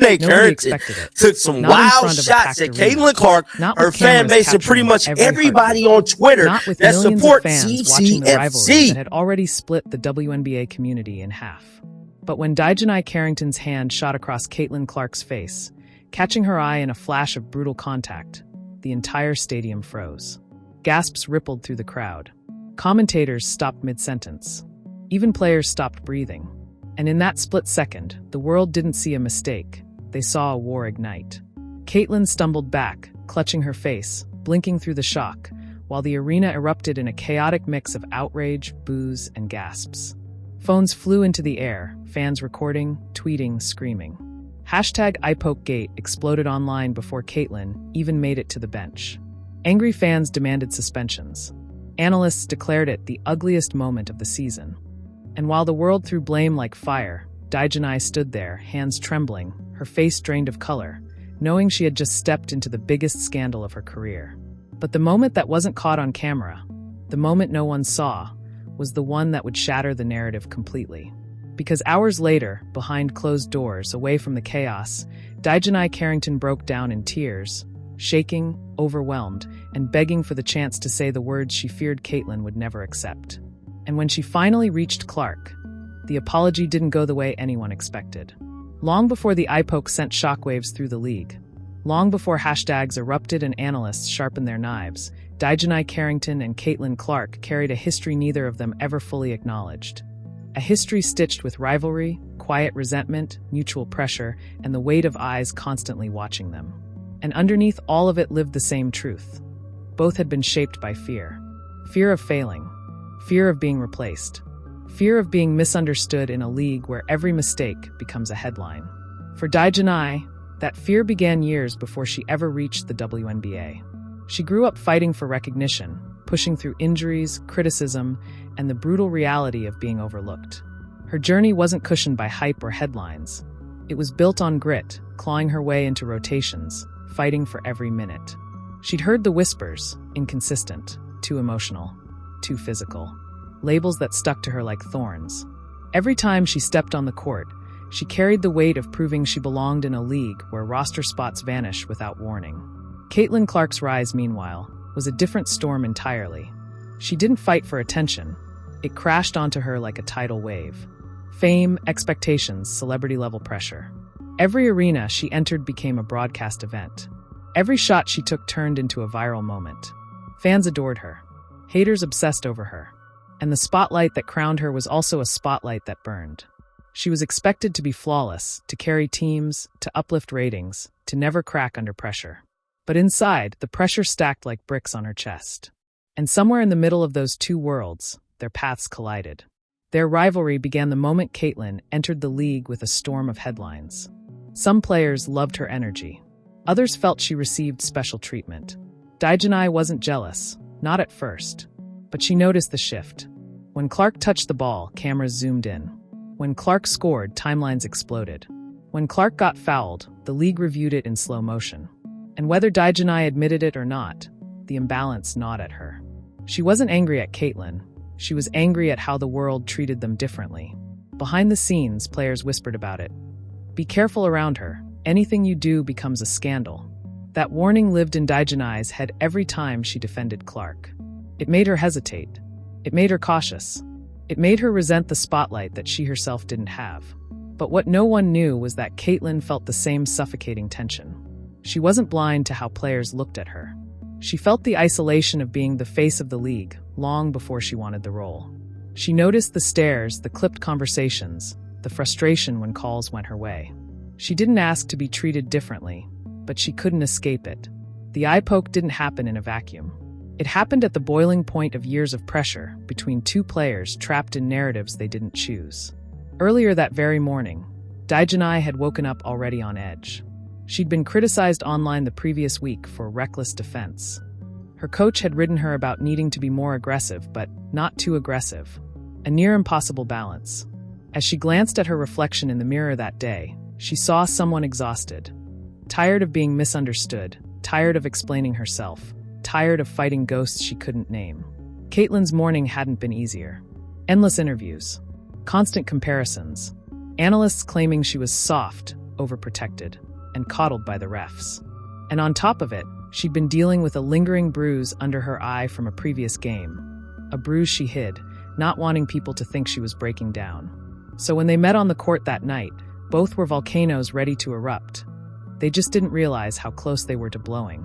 Dijonai Carrington took some wild shots at Caitlin Clark, her fan base, and pretty much everybody on Twitter that supports CCFC. That had already split the WNBA community in half. But when Dijonai Carrington's hand shot across Caitlin Clark's face, catching her eye in a flash of brutal contact, the entire stadium froze. Gasps rippled through the crowd. Commentators stopped mid-sentence. Even players stopped breathing. And in that split second, the world didn't see a mistake. They saw a war ignite. Caitlin stumbled back, clutching her face, blinking through the shock, while the arena erupted in a chaotic mix of outrage, boos, and gasps. Phones flew into the air, fans recording, tweeting, screaming. #IPokeGate exploded online before Caitlin even made it to the bench. Angry fans demanded suspensions. Analysts declared it the ugliest moment of the season. And while the world threw blame like fire, Dijonai stood there, hands trembling, her face drained of color, knowing she had just stepped into the biggest scandal of her career. But the moment that wasn't caught on camera, the moment no one saw, was the one that would shatter the narrative completely. Because hours later, behind closed doors, away from the chaos, Dijonai Carrington broke down in tears, shaking, overwhelmed, and begging for the chance to say the words she feared Caitlin would never accept. And when she finally reached Clark, the apology didn't go the way anyone expected. Long before the iPoke sent shockwaves through the league, long before hashtags erupted and analysts sharpened their knives, Dijonai Carrington and Caitlin Clark carried a history neither of them ever fully acknowledged. A history stitched with rivalry, quiet resentment, mutual pressure, and the weight of eyes constantly watching them. And underneath all of it lived the same truth. Both had been shaped by fear. Fear of failing. Fear of being replaced. Fear of being misunderstood in a league where every mistake becomes a headline. For Dijonai, that fear began years before she ever reached the WNBA. She grew up fighting for recognition, pushing through injuries, criticism, and the brutal reality of being overlooked. Her journey wasn't cushioned by hype or headlines. It was built on grit, clawing her way into rotations, fighting for every minute. She'd heard the whispers, inconsistent, too emotional, too physical, labels that stuck to her like thorns. Every time she stepped on the court, she carried the weight of proving she belonged in a league where roster spots vanish without warning. Caitlin Clark's rise, meanwhile, was a different storm entirely. She didn't fight for attention. It crashed onto her like a tidal wave. Fame, expectations, celebrity-level pressure. Every arena she entered became a broadcast event. Every shot she took turned into a viral moment. Fans adored her. Haters obsessed over her. And the spotlight that crowned her was also a spotlight that burned. She was expected to be flawless, to carry teams, to uplift ratings, to never crack under pressure. But inside, the pressure stacked like bricks on her chest. And somewhere in the middle of those two worlds, their paths collided. Their rivalry began the moment Caitlin entered the league with a storm of headlines. Some players loved her energy. Others felt she received special treatment. Dijonai wasn't jealous, not at first. But she noticed the shift. When Clark touched the ball, cameras zoomed in. When Clark scored, timelines exploded. When Clark got fouled, the league reviewed it in slow motion. And whether Dijonai admitted it or not, the imbalance gnawed at her. She wasn't angry at Caitlin. She was angry at how the world treated them differently. Behind the scenes, players whispered about it. Be careful around her. Anything you do becomes a scandal. That warning lived in Dijonai's head every time she defended Clark. It made her hesitate. It made her cautious. It made her resent the spotlight that she herself didn't have. But what no one knew was that Caitlin felt the same suffocating tension. She wasn't blind to how players looked at her. She felt the isolation of being the face of the league long before she wanted the role. She noticed the stares, the clipped conversations, the frustration when calls went her way. She didn't ask to be treated differently, but she couldn't escape it. The eye poke didn't happen in a vacuum. It happened at the boiling point of years of pressure between two players trapped in narratives they didn't choose. Earlier that very morning, Dijonai had woken up already on edge. She'd been criticized online the previous week for reckless defense. Her coach had ridden her about needing to be more aggressive, but not too aggressive. A near impossible balance. As she glanced at her reflection in the mirror that day, she saw someone exhausted. Tired of being misunderstood, tired of explaining herself, tired of fighting ghosts she couldn't name. Caitlin's morning hadn't been easier. Endless interviews. Constant comparisons. Analysts claiming she was soft, overprotected, and coddled by the refs. And on top of it, she'd been dealing with a lingering bruise under her eye from a previous game. A bruise she hid, not wanting people to think she was breaking down. So when they met on the court that night, both were volcanoes ready to erupt. They just didn't realize how close they were to blowing.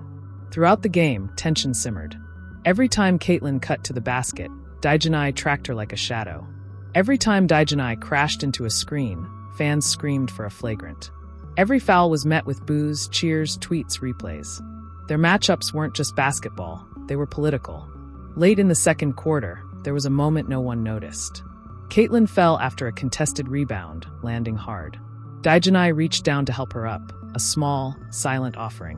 Throughout the game, tension simmered. Every time Caitlin cut to the basket, Dijonai tracked her like a shadow. Every time Dijonai crashed into a screen, fans screamed for a flagrant. Every foul was met with boos, cheers, tweets, replays. Their matchups weren't just basketball, they were political. Late in the second quarter, there was a moment no one noticed. Caitlin fell after a contested rebound, landing hard. Dijonai reached down to help her up, a small, silent offering.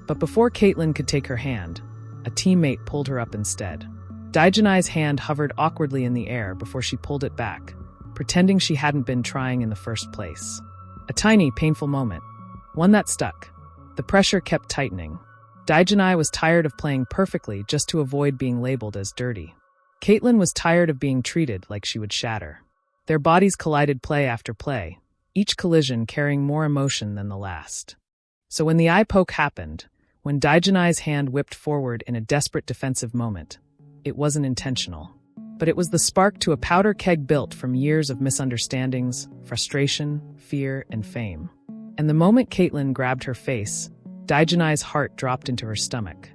But before Caitlin could take her hand, a teammate pulled her up instead. Dijonai's hand hovered awkwardly in the air before she pulled it back, pretending she hadn't been trying in the first place. A tiny, painful moment. One that stuck. The pressure kept tightening. Dijonai was tired of playing perfectly just to avoid being labeled as dirty. Caitlin was tired of being treated like she would shatter. Their bodies collided play after play, each collision carrying more emotion than the last. So when the eye poke happened, when Dijonai's hand whipped forward in a desperate defensive moment, it wasn't intentional. But it was the spark to a powder keg built from years of misunderstandings, frustration, fear, and fame. And the moment Caitlin grabbed her face, Dijonai's heart dropped into her stomach.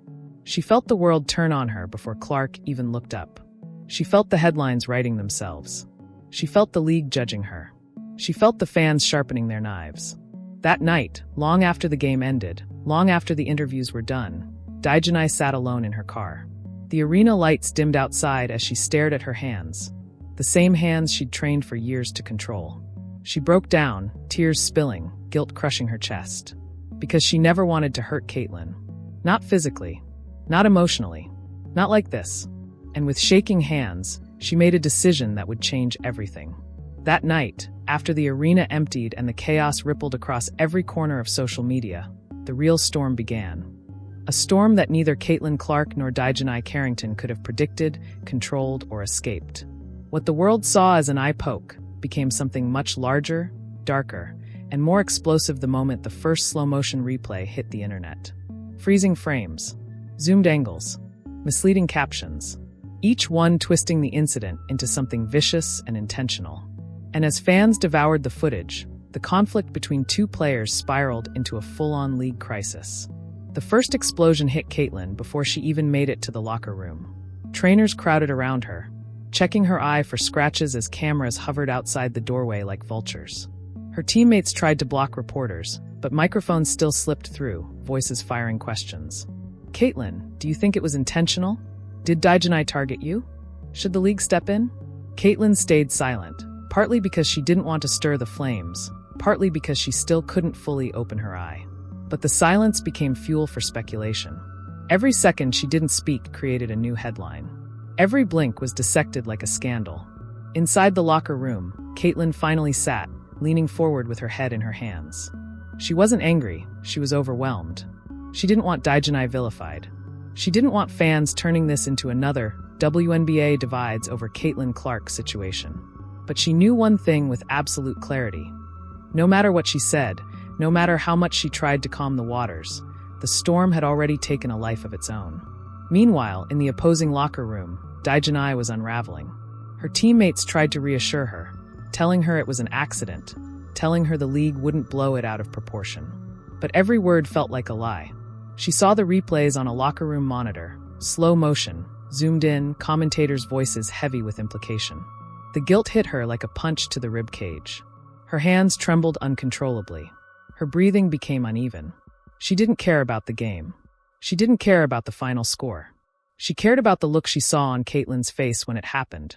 She felt the world turn on her before Clark even looked up. She felt the headlines writing themselves. She felt the league judging her. She felt the fans sharpening their knives. That night, long after the game ended, long after the interviews were done, Dijonai sat alone in her car. The arena lights dimmed outside as she stared at her hands, the same hands she'd trained for years to control. She broke down, tears spilling, guilt crushing her chest. Because she never wanted to hurt Caitlin. Not physically, not emotionally, not like this. And with shaking hands, she made a decision that would change everything. That night, after the arena emptied and the chaos rippled across every corner of social media, the real storm began. A storm that neither Caitlin Clark nor Dijonai Carrington could have predicted, controlled, or escaped. What the world saw as an eye poke became something much larger, darker, and more explosive the moment the first slow-motion replay hit the internet. Freezing frames, zoomed angles, misleading captions, each one twisting the incident into something vicious and intentional. And as fans devoured the footage, the conflict between two players spiraled into a full-on league crisis. The first explosion hit Caitlin before she even made it to the locker room. Trainers crowded around her, checking her eye for scratches as cameras hovered outside the doorway like vultures. Her teammates tried to block reporters, but microphones still slipped through, voices firing questions. Caitlin, do you think it was intentional? Did Dijonai target you? Should the league step in? Caitlin stayed silent, partly because she didn't want to stir the flames, partly because she still couldn't fully open her eye. But the silence became fuel for speculation. Every second she didn't speak created a new headline. Every blink was dissected like a scandal. Inside the locker room, Caitlin finally sat, leaning forward with her head in her hands. She wasn't angry, she was overwhelmed. She didn't want Dijonai vilified. She didn't want fans turning this into another WNBA divides over Caitlin Clark situation. But she knew one thing with absolute clarity. No matter what she said, no matter how much she tried to calm the waters, the storm had already taken a life of its own. Meanwhile, in the opposing locker room, Dijonai was unraveling. Her teammates tried to reassure her, telling her it was an accident, telling her the league wouldn't blow it out of proportion. But every word felt like a lie. She saw the replays on a locker room monitor, slow motion, zoomed in, commentators' voices heavy with implication. The guilt hit her like a punch to the rib cage. Her hands trembled uncontrollably. Her breathing became uneven. She didn't care about the game. She didn't care about the final score. She cared about the look she saw on Caitlin's face when it happened.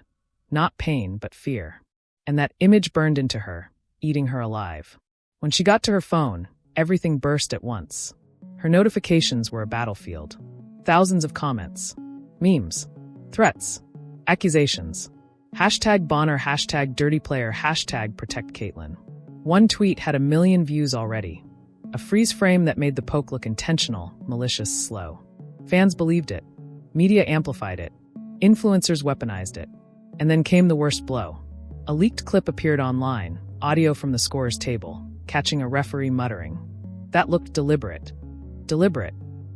Not pain, but fear. And that image burned into her, eating her alive. When she got to her phone, everything burst at once. Her notifications were a battlefield. Thousands of comments. Memes. Threats. Accusations. Hashtag Bonner, hashtag Dirty Player, hashtag Protect Caitlin. One tweet had 1 million views already. A freeze frame that made the poke look intentional, malicious, slow. Fans believed it. Media amplified it. Influencers weaponized it. And then came the worst blow. A leaked clip appeared online, audio from the scorer's table. catching a referee muttering, "That looked deliberate." Deliberate.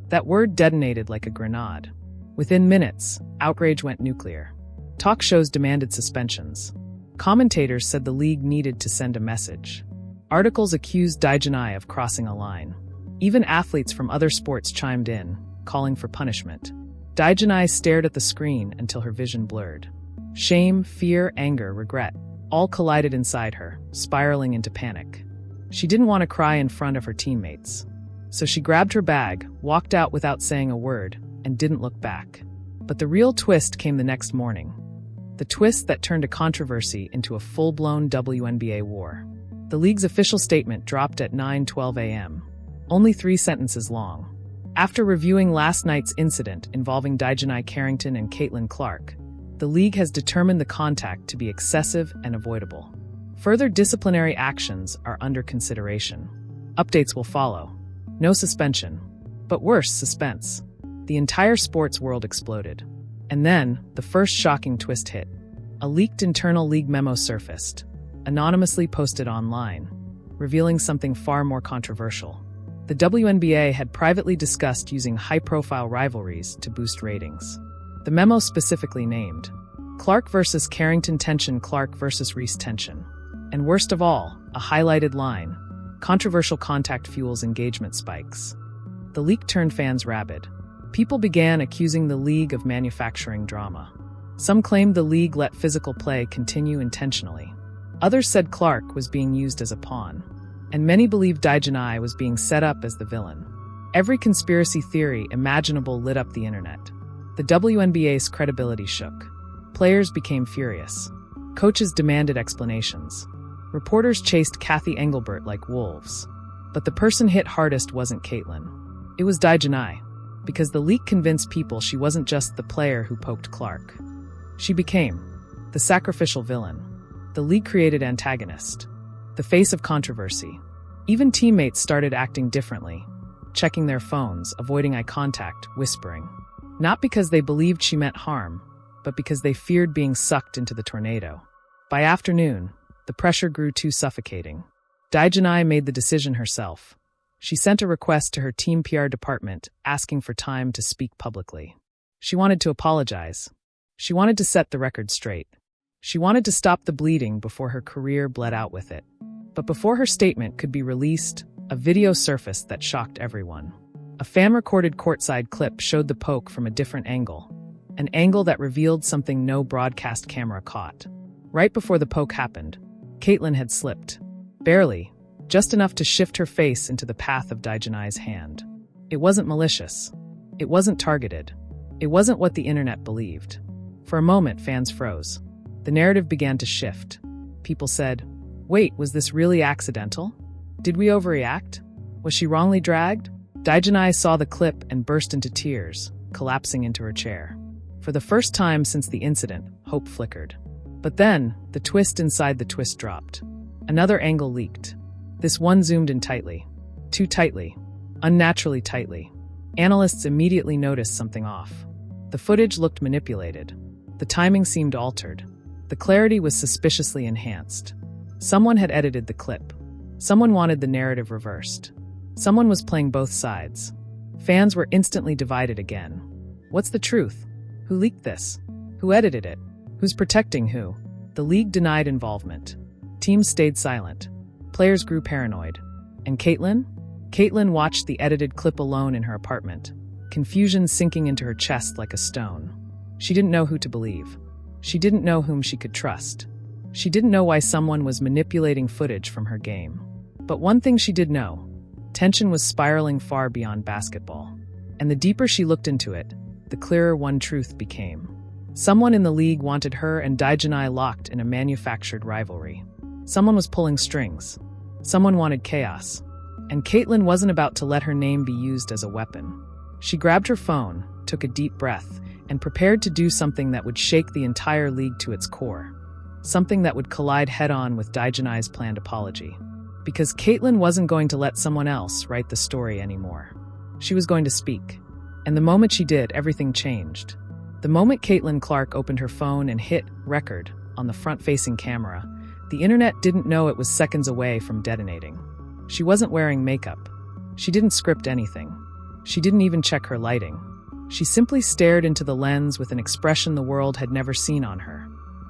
That word detonated like a grenade. Within minutes, outrage went nuclear. Talk shows demanded suspensions. Commentators said the league needed to send a message. Articles accused Dijonai of crossing a line. Even athletes from other sports chimed in, calling for punishment. Dijonai stared at the screen until her vision blurred. Shame, fear, anger, regret, all collided inside her, spiraling into panic. She didn't want to cry in front of her teammates. So she grabbed her bag, walked out without saying a word, and didn't look back. But the real twist came the next morning. The twist that turned a controversy into a full-blown WNBA war. The league's official statement dropped at 9:12 a.m. Only 3 sentences long. After reviewing last night's incident involving Dijonai Carrington and Caitlin Clark, the league has determined the contact to be excessive and avoidable. Further disciplinary actions are under consideration. Updates will follow. No suspension. But worse, suspense. The entire sports world exploded. And then, the first shocking twist hit. A leaked internal league memo surfaced, anonymously posted online, revealing something far more controversial. The WNBA had privately discussed using high-profile rivalries to boost ratings. The memo specifically named Clark versus Carrington tension, Clark versus Reese tension. And worst of all, a highlighted line, controversial contact fuels engagement spikes. The leak turned fans rabid. People began accusing the league of manufacturing drama. Some claimed the league let physical play continue intentionally. Others said Clark was being used as a pawn. And many believed Dijonai was being set up as the villain. Every conspiracy theory imaginable lit up the internet. The WNBA's credibility shook. Players became furious. Coaches demanded explanations. Reporters chased Kathy Engelbert like wolves. But the person hit hardest wasn't Caitlin. It was Dijonai, because the leak convinced people she wasn't just the player who poked Clark. She became the sacrificial villain, the league created antagonist, the face of controversy. Even teammates started acting differently, checking their phones, avoiding eye contact, whispering. Not because they believed she meant harm, but because they feared being sucked into the tornado. By afternoon, the pressure grew too suffocating. Dijonai made the decision herself. She sent a request to her team PR department asking for time to speak publicly. She wanted to apologize. She wanted to set the record straight. She wanted to stop the bleeding before her career bled out with it. But before her statement could be released, a video surfaced that shocked everyone. A fan-recorded courtside clip showed the poke from a different angle, an angle that revealed something no broadcast camera caught. Right before the poke happened, Caitlin had slipped. Barely, just enough to shift her face into the path of Dijonai's hand. It wasn't malicious. It wasn't targeted. It wasn't what the internet believed. For a moment, fans froze. The narrative began to shift. People said, "Wait, was this really accidental? Did we overreact? Was she wrongly dragged?" Dijonai saw the clip and burst into tears, collapsing into her chair. For the first time since the incident, hope flickered. But then, the twist inside the twist dropped. Another angle leaked. This one zoomed in tightly. Too tightly. Unnaturally tightly. Analysts immediately noticed something off. The footage looked manipulated. The timing seemed altered. The clarity was suspiciously enhanced. Someone had edited the clip. Someone wanted the narrative reversed. Someone was playing both sides. Fans were instantly divided again. What's the truth? Who leaked this? Who edited it? Who's protecting who? The league denied involvement. Teams stayed silent. Players grew paranoid. And Caitlin? Caitlin watched the edited clip alone in her apartment, confusion sinking into her chest like a stone. She didn't know who to believe. She didn't know whom she could trust. She didn't know why someone was manipulating footage from her game. But one thing she did know: tension was spiraling far beyond basketball. And the deeper she looked into it, the clearer one truth became. Someone in the league wanted her and Dijonai locked in a manufactured rivalry. Someone was pulling strings. Someone wanted chaos. And Caitlin wasn't about to let her name be used as a weapon. She grabbed her phone, took a deep breath, and prepared to do something that would shake the entire league to its core. Something that would collide head-on with Dijonai's planned apology. Because Caitlin wasn't going to let someone else write the story anymore. She was going to speak. And the moment she did, everything changed. The moment Caitlin Clark opened her phone and hit record on the front-facing camera, the internet didn't know it was seconds away from detonating. She wasn't wearing makeup. She didn't script anything. She didn't even check her lighting. She simply stared into the lens with an expression the world had never seen on her.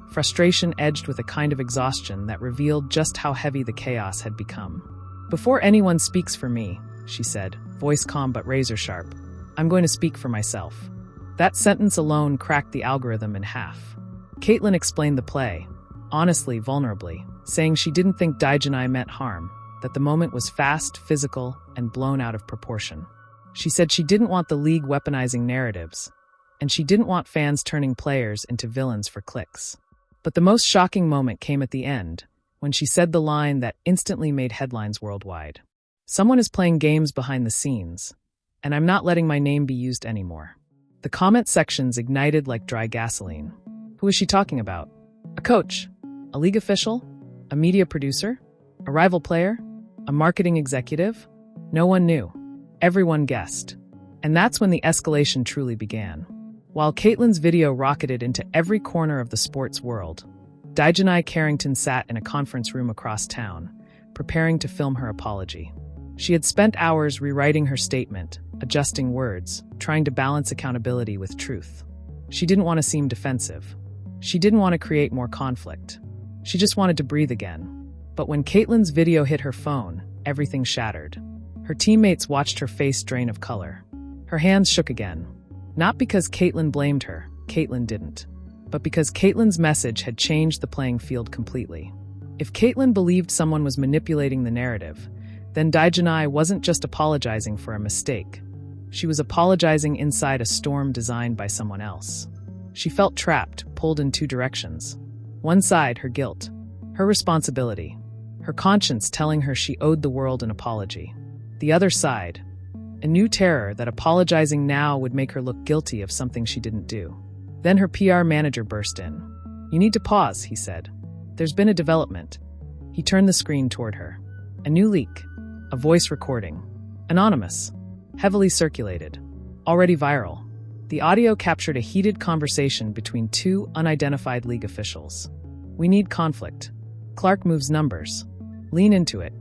Frustration edged with a kind of exhaustion that revealed just how heavy the chaos had become. "Before anyone speaks for me," she said, voice calm but razor-sharp, "I'm going to speak for myself." That sentence alone cracked the algorithm in half. Caitlin explained the play, honestly, vulnerably, saying she didn't think Dijonai meant harm, that the moment was fast, physical, and blown out of proportion. She said she didn't want the league weaponizing narratives, and she didn't want fans turning players into villains for clicks. But the most shocking moment came at the end, when she said the line that instantly made headlines worldwide. "Someone is playing games behind the scenes, and I'm not letting my name be used anymore." The comment sections ignited like dry gasoline. Who is she talking about? A coach? A league official? A media producer? A rival player? A marketing executive? No one knew. Everyone guessed. And that's when the escalation truly began. While Caitlin's video rocketed into every corner of the sports world, Dijonai Carrington sat in a conference room across town, preparing to film her apology. She had spent hours rewriting her statement, adjusting words, trying to balance accountability with truth. She didn't want to seem defensive. She didn't want to create more conflict. She just wanted to breathe again. But when Caitlin's video hit her phone, everything shattered. Her teammates watched her face drain of color. Her hands shook again. Not because Caitlin blamed her, Caitlin didn't, but because Caitlin's message had changed the playing field completely. If Caitlin believed someone was manipulating the narrative, then Dijonai wasn't just apologizing for a mistake. She was apologizing inside a storm designed by someone else. She felt trapped, pulled in two directions. One side, her guilt, her responsibility, her conscience telling her she owed the world an apology. The other side, a new terror that apologizing now would make her look guilty of something she didn't do. Then her PR manager burst in. "You need to pause," he said. "There's been a development." He turned the screen toward her. A new leak. A voice recording. Anonymous. Heavily circulated. Already viral. The audio captured a heated conversation between two unidentified league officials. "We need conflict. Clark moves numbers. Lean into it.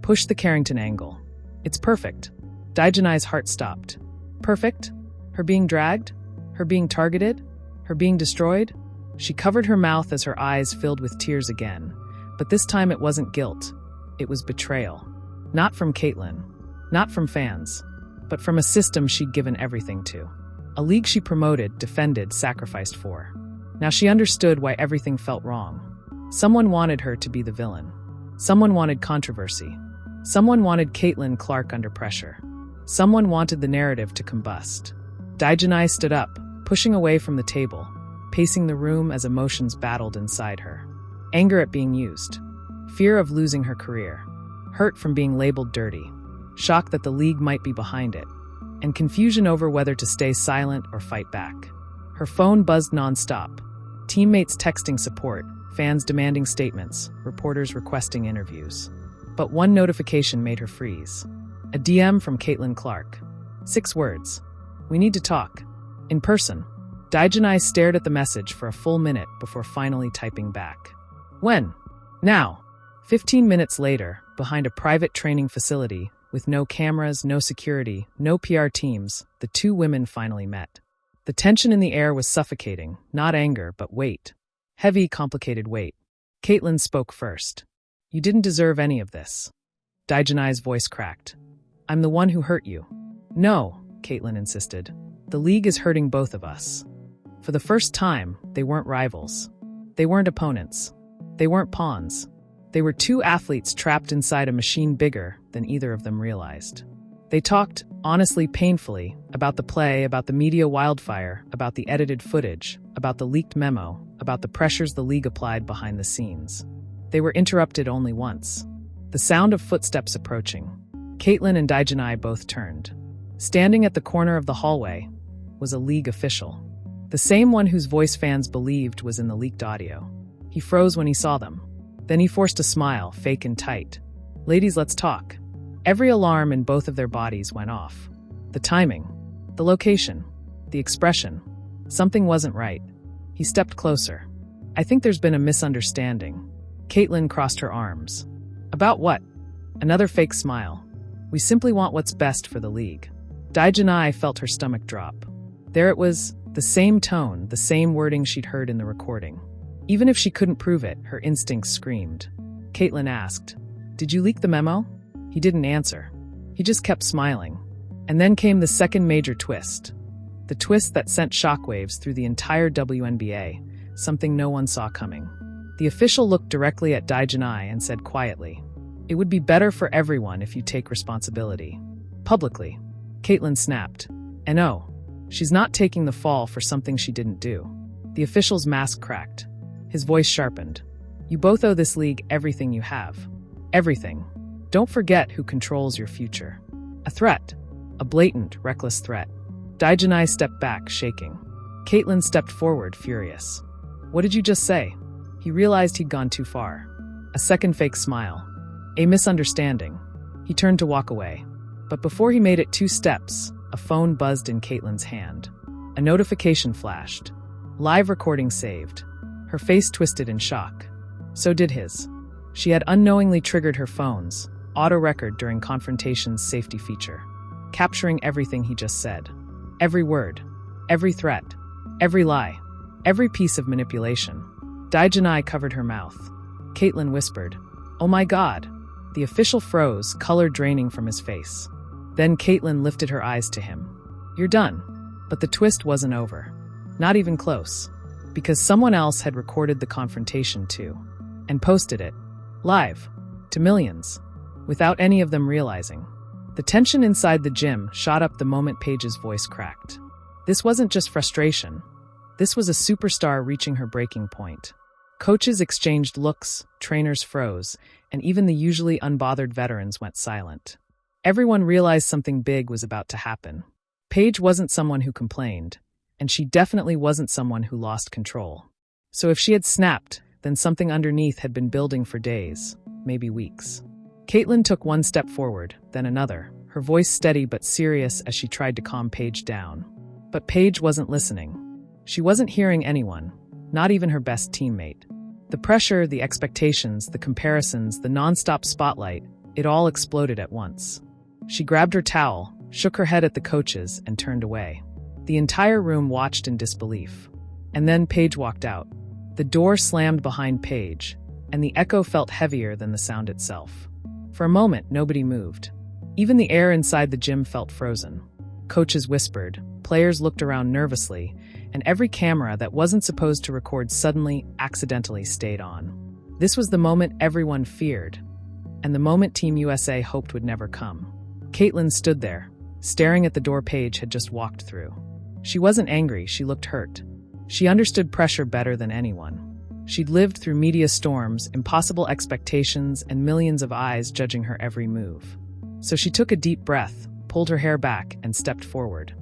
Push the Carrington angle. It's perfect." Dijonai's heart stopped. Perfect? Her being dragged? Her being targeted? Her being destroyed? She covered her mouth as her eyes filled with tears again. But this time it wasn't guilt. It was betrayal. Not from Caitlin. Not from fans. But from a system she'd given everything to. A league she promoted, defended, sacrificed for. Now she understood why everything felt wrong. Someone wanted her to be the villain. Someone wanted controversy. Someone wanted Caitlin Clark under pressure. Someone wanted the narrative to combust. Dijonai stood up, pushing away from the table, pacing the room as emotions battled inside her. Anger at being used. Fear of losing her career. Hurt from being labeled dirty. Shock that the league might be behind it. And confusion over whether to stay silent or fight back. Her phone buzzed nonstop. Teammates texting support, fans demanding statements, reporters requesting interviews. But one notification made her freeze. A DM from Caitlin Clark. 6 words. "We need to talk. In person." Dijonai stared at the message for a full minute before finally typing back. "When?" "Now." 15 minutes later, behind a private training facility, with no cameras, no security, no PR teams, the two women finally met. The tension in the air was suffocating, not anger, but weight. Heavy, complicated weight. Caitlin spoke first. "You didn't deserve any of this." Dijonai's voice cracked. "I'm the one who hurt you." "No," Caitlin insisted. "The league is hurting both of us." For the first time, they weren't rivals. They weren't opponents. They weren't pawns. They were two athletes trapped inside a machine bigger than either of them realized. They talked, honestly, painfully, about the play, about the media wildfire, about the edited footage, about the leaked memo, about the pressures the league applied behind the scenes. They were interrupted only once. The sound of footsteps approaching. Caitlin and Dijonai both turned. Standing at the corner of the hallway was a league official. The same one whose voice fans believed was in the leaked audio. He froze when he saw them. Then he forced a smile, fake and tight. "Ladies, let's talk." Every alarm in both of their bodies went off. The timing, the location, the expression. Something wasn't right. He stepped closer. "I think there's been a misunderstanding." Caitlin crossed her arms. "About what?" Another fake smile. We simply want what's best for the league. Dijonai felt her stomach drop. There it was, the same tone, the same wording she'd heard in the recording. Even if she couldn't prove it, her instincts screamed. Caitlin asked, "Did you leak the memo?" He didn't answer. He just kept smiling. And then came the second major twist. The twist that sent shockwaves through the entire WNBA, something no one saw coming. The official looked directly at Dijonai and said quietly, "It would be better for everyone if you take responsibility." Publicly. Caitlin snapped. And oh, she's not taking the fall for something she didn't do. The official's mask cracked. His voice sharpened. "You both owe this league everything you have. Everything. Don't forget who controls your future." A threat. A blatant, reckless threat. Dijonai stepped back, shaking. Caitlin stepped forward, furious. "What did you just say?" He realized he'd gone too far. A second fake smile. A misunderstanding. He turned to walk away. But before he made it 2 steps, a phone buzzed in Caitlin's hand. A notification flashed. Live recording saved. Her face twisted in shock. So did his. She had unknowingly triggered her phone's auto-record during confrontation's safety feature, capturing everything he just said. Every word, every threat, every lie, every piece of manipulation. Dijonai covered her mouth. Caitlin whispered, "Oh my God." The official froze, color draining from his face. Then Caitlin lifted her eyes to him. "You're done." But the twist wasn't over. Not even close. Because someone else had recorded the confrontation too. And posted it. Live. To millions. Without any of them realizing. The tension inside the gym shot up the moment Paige's voice cracked. This wasn't just frustration. This was a superstar reaching her breaking point. Coaches exchanged looks, trainers froze, and even the usually unbothered veterans went silent. Everyone realized something big was about to happen. Paige wasn't someone who complained, and she definitely wasn't someone who lost control. So if she had snapped, then something underneath had been building for days, maybe weeks. Caitlin took one step forward, then another, her voice steady but serious as she tried to calm Paige down. But Paige wasn't listening. She wasn't hearing anyone, not even her best teammate. The pressure, the expectations, the comparisons, the nonstop spotlight, it all exploded at once. She grabbed her towel, shook her head at the coaches, and turned away. The entire room watched in disbelief. And then Paige walked out. The door slammed behind Paige, and the echo felt heavier than the sound itself. For a moment, nobody moved. Even the air inside the gym felt frozen. Coaches whispered, players looked around nervously, and every camera that wasn't supposed to record suddenly, accidentally stayed on. This was the moment everyone feared, and the moment Team USA hoped would never come. Caitlin stood there, staring at the door Paige had just walked through. She wasn't angry, she looked hurt. She understood pressure better than anyone. She'd lived through media storms, impossible expectations, and millions of eyes judging her every move. So she took a deep breath, pulled her hair back, and stepped forward.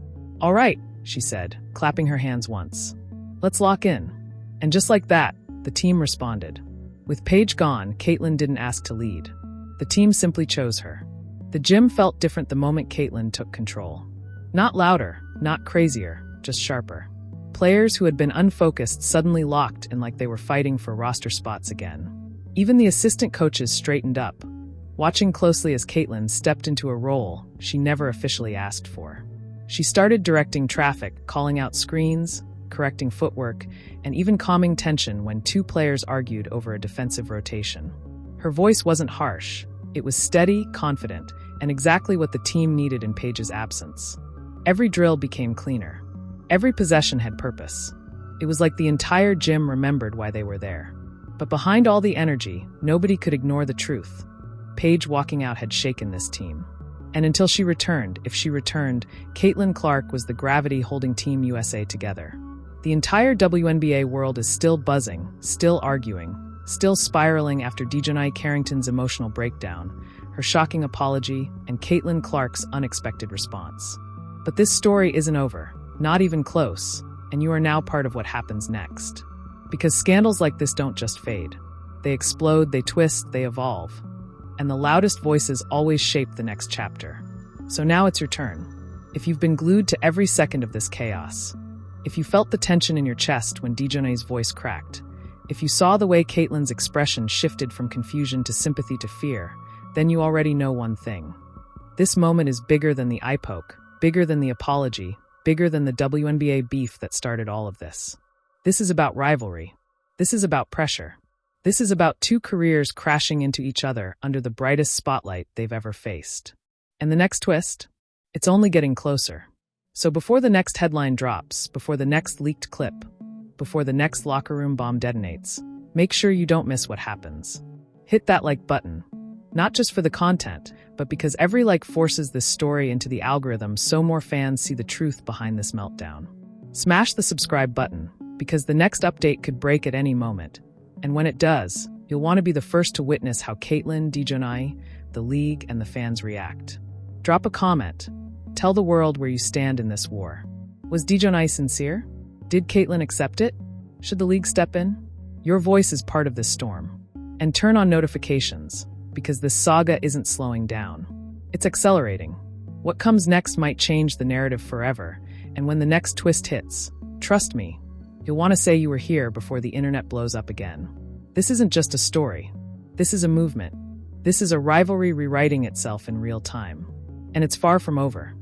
"All right," she said, clapping her hands once. "Let's lock in." And just like that, the team responded. With Paige gone, Caitlin didn't ask to lead. The team simply chose her. The gym felt different the moment Caitlin took control. Not louder, not crazier, just sharper. Players who had been unfocused suddenly locked in like they were fighting for roster spots again. Even the assistant coaches straightened up, watching closely as Caitlin stepped into a role she never officially asked for. She started directing traffic, calling out screens, correcting footwork, and even calming tension when 2 players argued over a defensive rotation. Her voice wasn't harsh. It was steady, confident, and exactly what the team needed in Paige's absence. Every drill became cleaner. Every possession had purpose. It was like the entire gym remembered why they were there. But behind all the energy, nobody could ignore the truth. Paige walking out had shaken this team. And until she returned, if she returned, Caitlin Clark was the gravity holding Team USA together. The entire WNBA world is still buzzing, still arguing, still spiraling after Dijonai Carrington's emotional breakdown, her shocking apology, and Caitlin Clark's unexpected response. But this story isn't over, not even close, and you are now part of what happens next. Because scandals like this don't just fade. They explode, they twist, they evolve. And the loudest voices always shape the next chapter. So now it's your turn. If you've been glued to every second of this chaos, if you felt the tension in your chest when Dijonai's voice cracked, if you saw the way Caitlin's expression shifted from confusion to sympathy to fear, then you already know one thing. This moment is bigger than the eye poke, bigger than the apology, bigger than the WNBA beef that started all of this. This is about rivalry. This is about pressure. This is about two careers crashing into each other under the brightest spotlight they've ever faced. And the next twist? It's only getting closer. So before the next headline drops, before the next leaked clip, before the next locker room bomb detonates, make sure you don't miss what happens. Hit that like button, not just for the content, but because every like forces this story into the algorithm so more fans see the truth behind this meltdown. Smash the subscribe button, because the next update could break at any moment. And when it does, you'll want to be the first to witness how Caitlin, Dijonai, the league, and the fans react. Drop a comment. Tell the world where you stand in this war. Was Dijonai sincere? Did Caitlin accept it? Should the league step in? Your voice is part of this storm. And turn on notifications, because this saga isn't slowing down. It's accelerating. What comes next might change the narrative forever, and when the next twist hits, trust me, you'll want to say you were here before the internet blows up again. This isn't just a story. This is a movement. This is a rivalry rewriting itself in real time. And it's far from over.